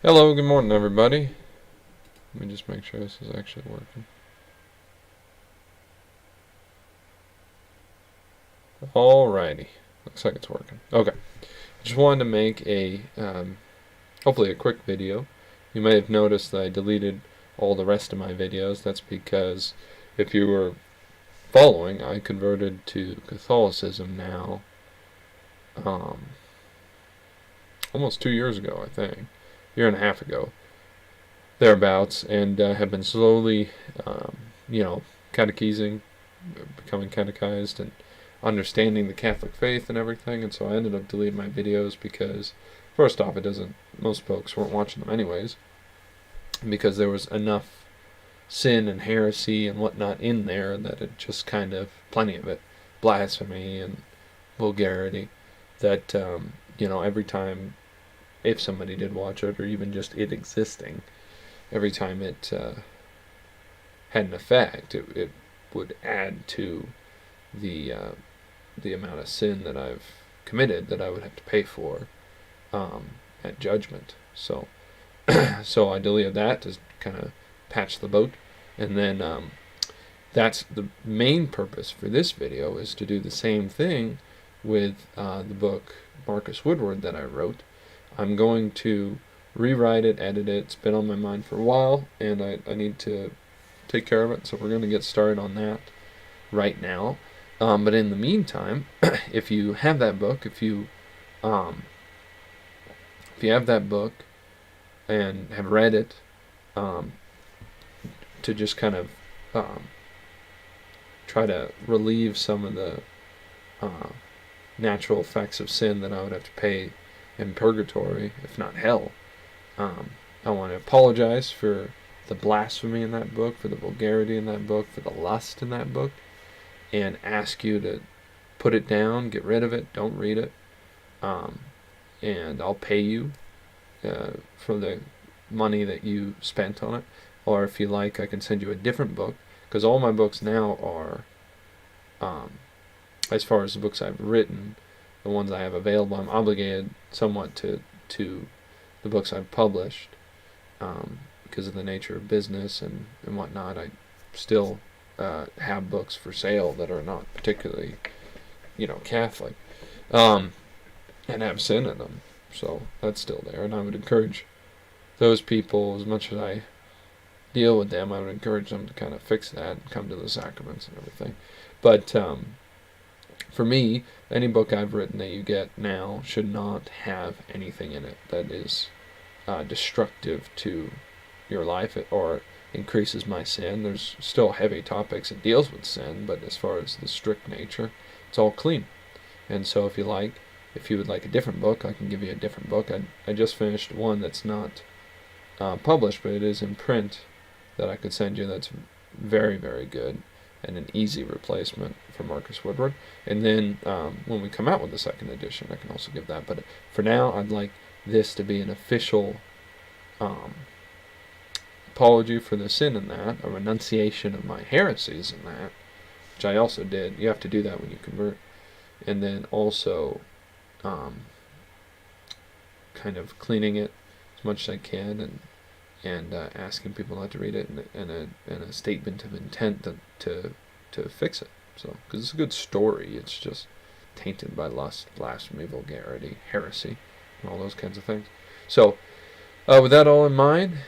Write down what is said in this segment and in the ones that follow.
Hello, good morning, everybody. Let me just make sure this is actually working. Alrighty. Looks like it's working. Okay. I just wanted to make hopefully a quick video. You may have noticed that I deleted all the rest of my videos. That's because if you were following, I converted to Catholicism now, almost 2 years ago, I think. A year and a half ago. Thereabouts, and have been slowly, catechizing, becoming catechized, and understanding the Catholic faith and everything. And so I ended up deleting my videos because, first off, most folks weren't watching them anyways, because there was enough sin and heresy and whatnot in there that it just kind of, plenty of it, blasphemy and vulgarity, that, every time, if somebody did watch it, or even just it existing, every time it had an effect, it would add to the amount of sin that I've committed that I would have to pay for at judgment. So so I deleted that to kind of patch the boat, and then that's the main purpose for this video, is to do the same thing with the book Marcus Woodward that I wrote. I'm going to rewrite it, edit it. It's been on my mind for a while, and I need to take care of it, so we're going to get started on that right now. But in the meantime, if you have that book, if you have that book and have read it, to just kind of try to relieve some of the natural effects of sin that I would have to pay in purgatory, if not hell. I want to apologize for the blasphemy in that book, for the vulgarity in that book, for the lust in that book, and ask you to put it down, get rid of it, don't read it, and I'll pay you for the money that you spent on it. Or if you like, I can send you a different book, because all my books now are, as far as the books I've written, the ones I have available, I'm obligated somewhat to the books I've published, because of the nature of business and whatnot. I still have books for sale that are not particularly, Catholic, and have sin in them. So that's still there, and I would encourage those people, as much as I deal with them, I would encourage them to kind of fix that and come to the sacraments and everything. But for me, any book I've written that you get now should not have anything in it that is destructive to your life or increases my sin. There's still heavy topics it deals with sin, but as far as the strict nature, it's all clean. And so if you would like a different book, I can give you a different book. I just finished one that's not published, but it is in print, that I could send you, that's very, very good and an easy replacement for Marcus Woodward. And then when we come out with the second edition, I can also give that. But for now, I'd like this to be an official apology for the sin in that, a renunciation of my heresies in that, which I also did. You have to do that when you convert. And then also kind of cleaning it as much as I can, and asking people not to read it, and a statement of intent to fix it. So, because it's a good story, it's just tainted by lust, blasphemy, vulgarity, heresy, and all those kinds of things. So, with that all in mind,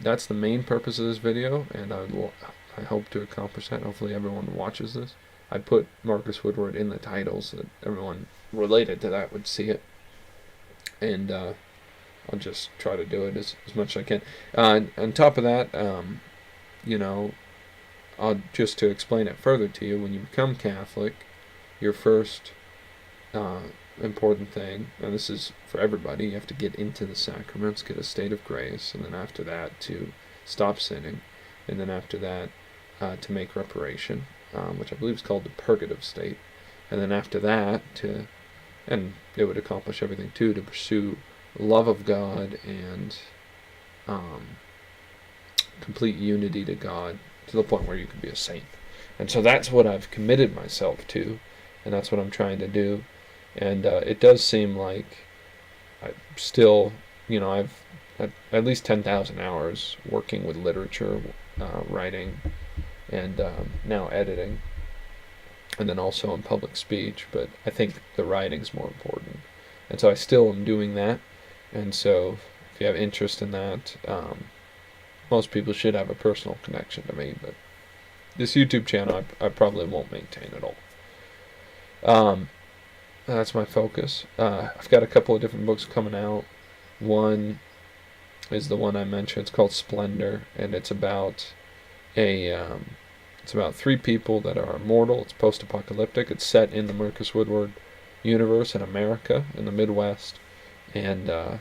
that's the main purpose of this video, and I hope to accomplish that. Hopefully everyone watches this. I put Marcus Woodward in the title so that everyone related to that would see it. And I'll just try to do it as much as I can. On top of that, I'll just to explain it further to you, when you become Catholic, your first important thing, and this is for everybody, you have to get into the sacraments, get a state of grace, and then after that to stop sinning, and then after that to make reparation, which I believe is called the purgative state, and then after that and it would accomplish everything too, to pursue love of God and complete unity to God, to the point where you can be a saint. And so that's what I've committed myself to, and that's what I'm trying to do. And it does seem like I still, I've at least 10,000 hours working with literature, writing, and now editing, and then also in public speech. But I think the writing's more important, and so I still am doing that. And so if you have interest in that, most people should have a personal connection to me, but this YouTube channel I probably won't maintain at all. That's my focus. I've got a couple of different books coming out. One is the one I mentioned. It's called Splendor, and it's about it's about three people that are immortal. It's post-apocalyptic. It's set in the Marcus Woodward universe in America, in the Midwest, and the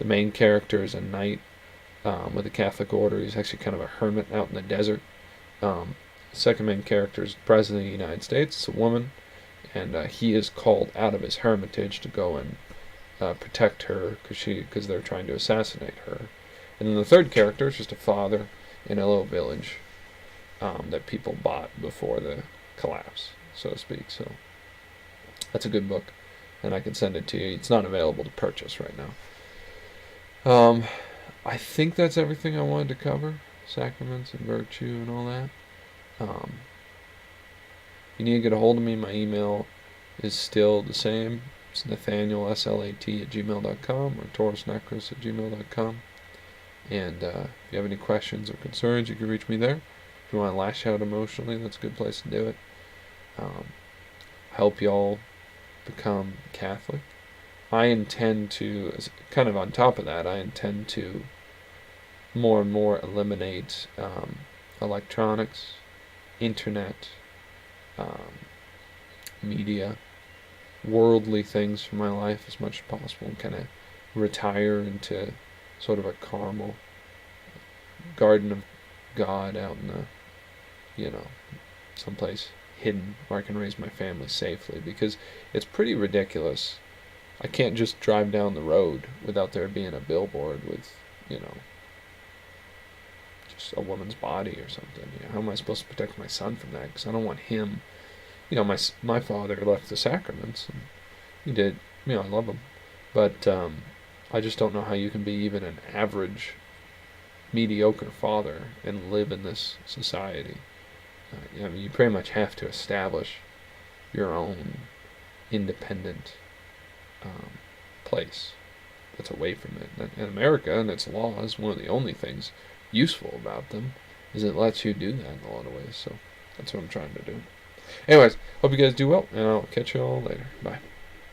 main character is a knight with a Catholic order. He's actually kind of a hermit out in the desert. Second main character is the President of the United States. It's a woman, and he is called out of his hermitage to go and protect her because they're trying to assassinate her. And then the third character is just a father in a little village that people bought before the collapse, so to speak. So that's a good book, and I can send it to you. It's not available to purchase right now. I think that's everything I wanted to cover. Sacraments and virtue and all that. You need to get a hold of me. My email is still the same. It's nathanielslat@gmail.com or taurusnecros@gmail.com. And if you have any questions or concerns, you can reach me there. If you want to lash out emotionally, that's a good place to do it. Help y'all become Catholic. I intend to, kind of on top of that, I intend to more and more eliminate electronics, internet, media, worldly things from my life as much as possible, and kind of retire into sort of a carmel garden of God out in the, someplace hidden where I can raise my family safely, because it's pretty ridiculous. I can't just drive down the road without there being a billboard with, just a woman's body or something. How am I supposed to protect my son from that? Because I don't want him. My father left the sacraments, and he did. I love him, but I just don't know how you can be even an average, mediocre father and live in this society. You pretty much have to establish your own independent place that's away from it. And America and its laws, one of the only things useful about them is it lets you do that in a lot of ways. So that's what I'm trying to do. Anyways, hope you guys do well, and I'll catch you all later. Bye.